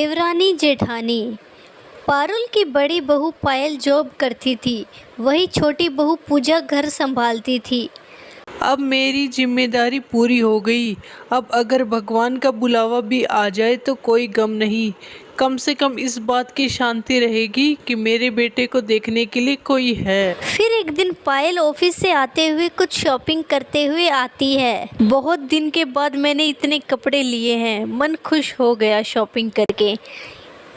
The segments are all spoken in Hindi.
देवरानी जेठानी। पारुल की बड़ी बहू पायल जॉब करती थी, वही छोटी बहू पूजा घर संभालती थी। अब मेरी जिम्मेदारी पूरी हो गई। अब अगर भगवान का बुलावा भी आ जाए तो कोई गम नहीं। कम से कम इस बात की शांति रहेगी कि मेरे बेटे को देखने के लिए कोई है। फिर एक दिन पायल ऑफिस से आते हुए कुछ शॉपिंग करते हुए आती है। बहुत दिन के बाद मैंने इतने कपड़े लिए हैं, मन खुश हो गया शॉपिंग करके।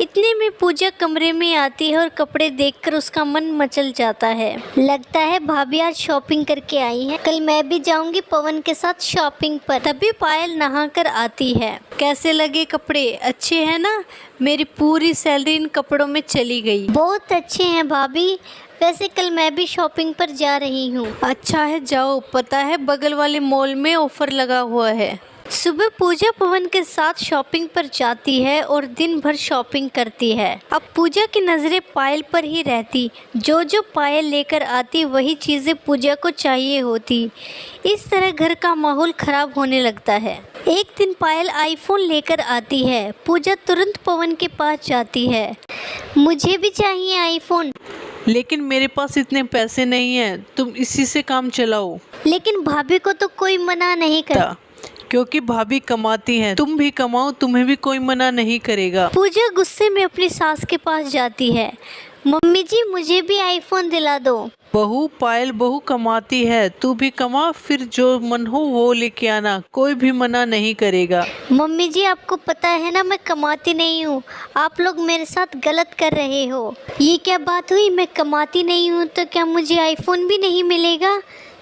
इतने में पूजा कमरे में आती है और कपड़े देखकर उसका मन मचल जाता है। लगता है भाभी आज शॉपिंग करके आई हैं, कल मैं भी जाऊंगी पवन के साथ शॉपिंग पर। तभी पायल नहाकर आती है। कैसे लगे कपड़े, अच्छे हैं ना? मेरी पूरी सैलरी इन कपड़ों में चली गई। बहुत अच्छे हैं भाभी, वैसे कल मैं भी शॉपिंग पर जा रही हूँ। अच्छा है, जाओ, पता है बगल वाले मॉल में ऑफर लगा हुआ है। सुबह पूजा पवन के साथ शॉपिंग पर जाती है और दिन भर शॉपिंग करती है। अब पूजा की नज़रें पायल पर ही रहती। जो जो पायल लेकर आती वही चीज़ें पूजा को चाहिए होती। इस तरह घर का माहौल खराब होने लगता है। एक दिन पायल आईफोन लेकर आती है। पूजा तुरंत पवन के पास जाती है। मुझे भी चाहिए आईफोन। लेकिन मेरे पास इतने पैसे नहीं हैं, तुम इसी से काम चलाओ। लेकिन भाभी को तो कोई मना नहीं करता। क्योंकि भाभी कमाती हैं, तुम भी कमाओ, तुम्हें भी कोई मना नहीं करेगा। पूजा गुस्से में अपनी सास के पास जाती है। मम्मी जी, मुझे भी आईफोन दिला दो। बहू, पायल बहू कमाती है, तू भी कमा, फिर जो मन हो वो लेके आना, कोई भी मना नहीं करेगा। मम्मी जी, आपको पता है ना मैं कमाती नहीं हूँ, आप लोग मेरे साथ गलत कर रहे हो। ये क्या बात हुई, मैं कमाती नहीं हूँ तो क्या मुझे आईफोन भी नहीं मिलेगा?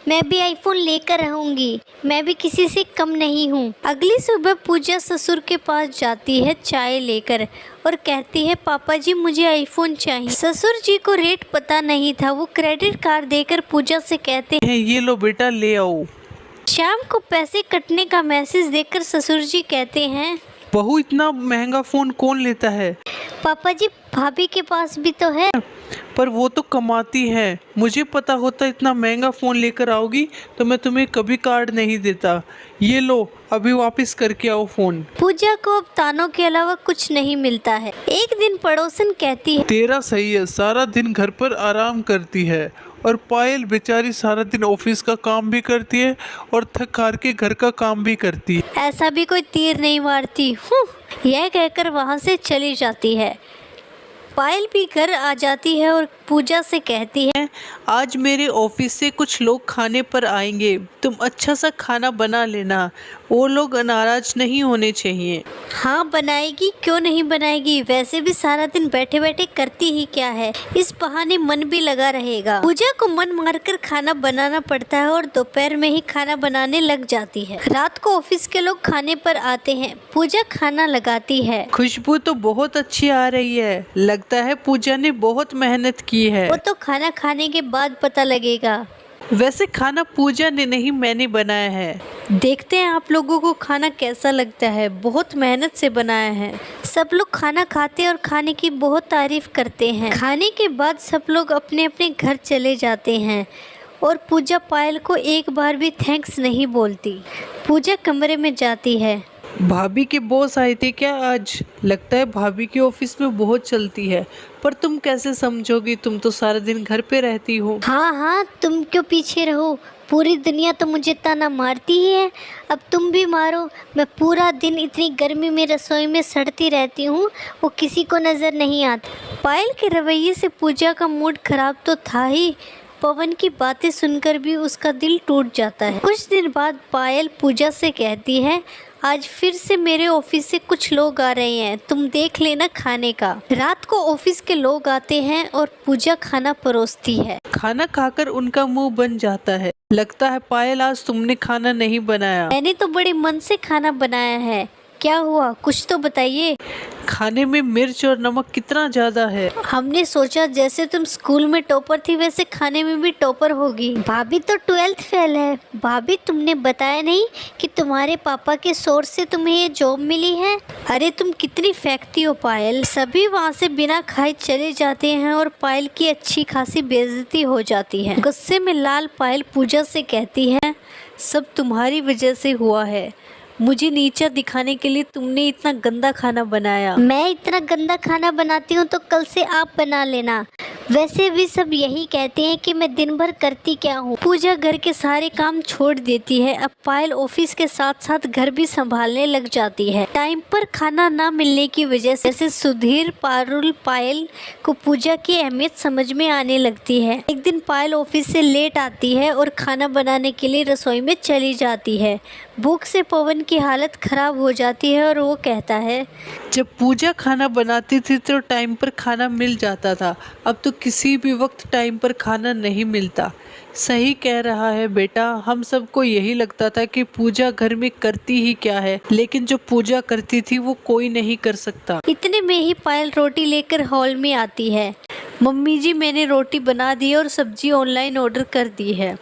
मैं भी आईफोन लेकर रहूंगी, मैं भी किसी से कम नहीं हूँ। अगली सुबह पूजा ससुर के पास जाती है चाय लेकर और कहती है, पापा जी मुझे आईफोन चाहिए। ससुर जी को रेट पता नहीं था। वो क्रेडिट कार्ड देकर पूजा से कहते हैं, ये लो बेटा, ले आओ। शाम को पैसे कटने का मैसेज देखकर ससुर जी कहते हैं, बहू, इतना महंगा फोन कौन लेता है? पापा जी, भाभी के पास भी तो है। पर वो तो कमाती है, मुझे पता होता इतना महंगा फ़ोन लेकर आओगी तो मैं तुम्हें कभी कार्ड नहीं देता। ये लो, अभी वापस करके आओ फ़ोन। पूजा को अब तानों के अलावा कुछ नहीं मिलता है। एक दिन पड़ोसन कहती है, तेरा सही है, सारा दिन घर पर आराम करती है और पायल बेचारी सारा दिन ऑफिस का काम भी करती है और थक हार के घर का काम भी करती है। ऐसा भी कोई तीर नहीं मारती हूँ, यह कहकर वहाँ से चली जाती है। पायल भी घर आ जाती है और पूजा से कहती है, आज मेरे ऑफिस से कुछ लोग खाने पर आएंगे, तुम अच्छा सा खाना बना लेना, वो लोग नाराज नहीं होने चाहिए। हाँ बनाएगी, क्यों नहीं बनाएगी, वैसे भी सारा दिन बैठे बैठे करती ही क्या है, इस बहाने मन भी लगा रहेगा। पूजा को मन मारकर खाना बनाना पड़ता है और दोपहर में ही खाना बनाने लग जाती है। रात को ऑफिस के लोग खाने पर आते हैं। पूजा खाना लगाती है। खुशबू तो बहुत अच्छी आ रही है, लगता है पूजा ने बहुत मेहनत की है। वो तो खाना खाने के बाद पता लगेगा। वैसे खाना पूजा ने नहीं, मैंने बनाया है। देखते हैं आप लोगों को खाना कैसा लगता है, बहुत मेहनत से बनाया है। सब लोग खाना खाते और खाने की बहुत तारीफ करते हैं। खाने के बाद सब लोग अपने अपने घर चले जाते हैं और पूजा पायल को एक बार भी थैंक्स नहीं बोलती। पूजा कमरे में जाती है। भाभी के बॉस आए थे क्या आज? लगता है भाभी की ऑफिस में बहुत चलती है, पर तुम कैसे समझोगी, तुम तो सारा दिन घर पे रहती हो। हाँ हाँ, तुम क्यों पीछे रहो, पूरी दुनिया तो मुझे ताना मारती ही है, अब तुम भी मारो। मैं पूरा दिन इतनी गर्मी में रसोई में सड़ती रहती हूँ, वो किसी को नज़र नहीं आता। पायल के रवैये से पूजा का मूड खराब तो था ही, पवन की बातें सुनकर भी उसका दिल टूट जाता है। कुछ दिन बाद पायल पूजा से कहती है, आज फिर से मेरे ऑफिस से कुछ लोग आ रहे हैं, तुम देख लेना खाने का। रात को ऑफिस के लोग आते हैं और पूजा खाना परोसती है। खाना खाकर उनका मुंह बन जाता है। लगता है पायल आज तुमने खाना नहीं बनाया। मैंने तो बड़े मन से खाना बनाया है, क्या हुआ, कुछ तो बताइए। खाने में मिर्च और नमक कितना ज्यादा है। हमने सोचा जैसे तुम स्कूल में टॉपर थी वैसे खाने में भी टॉपर होगी। भाभी तो 12th फेल है। भाभी, तुमने बताया नहीं कि तुम्हारे पापा के सोर्स से तुम्हें ये जॉब मिली है। अरे तुम कितनी फेंकती हो पायल। सभी वहाँ से बिना खाए चले जाते हैं और पायल की अच्छी खासी बेइज्जती हो जाती है। गुस्से में लाल पायल पूजा से कहती है, सब तुम्हारी वजह से हुआ है, मुझे नीचा दिखाने के लिए तुमने इतना गंदा खाना बनाया। मैं इतना गंदा खाना बनाती हूँ तो कल से आप बना लेना। वैसे भी सब यही कहते हैं कि मैं दिन भर करती क्या हूँ। पूजा घर के सारे काम छोड़ देती है। अब पायल ऑफिस के साथ साथ घर भी संभालने लग जाती है। टाइम पर खाना ना मिलने की वजह से सुधीर, पारुल, पायल को पूजा की अहमियत समझ में आने लगती है। एक दिन पायल ऑफिस से लेट आती है और खाना बनाने के लिए रसोई में चली जाती है। भूख से पवन की हालत खराब हो जाती है और वो कहता है, जब पूजा खाना बनाती थी तो टाइम पर खाना मिल जाता था, अब तो किसी भी वक्त टाइम पर खाना नहीं मिलता। सही कह रहा है बेटा, हम सबको यही लगता था कि पूजा घर में करती ही क्या है, लेकिन जो पूजा करती थी वो कोई नहीं कर सकता। इतने में ही पायल रोटी लेकर हॉल में आती है। मम्मी जी, मैंने रोटी बना दी और सब्जी ऑनलाइन ऑर्डर कर दी है।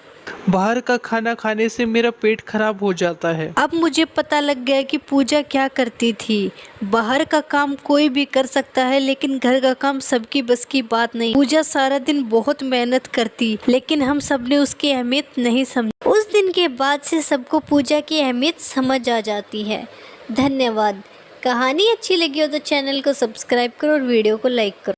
बाहर का खाना खाने से मेरा पेट खराब हो जाता है। अब मुझे पता लग गया कि पूजा क्या करती थी। बाहर का काम कोई भी कर सकता है, लेकिन घर का काम सबकी बस की बात नहीं। पूजा सारा दिन बहुत मेहनत करती, लेकिन हम सब ने उसकी अहमियत नहीं समझी। उस दिन के बाद से सबको पूजा की अहमियत समझ आ जाती है। धन्यवाद। कहानी अच्छी लगी हो तो चैनल को सब्सक्राइब करो और वीडियो को लाइक करो।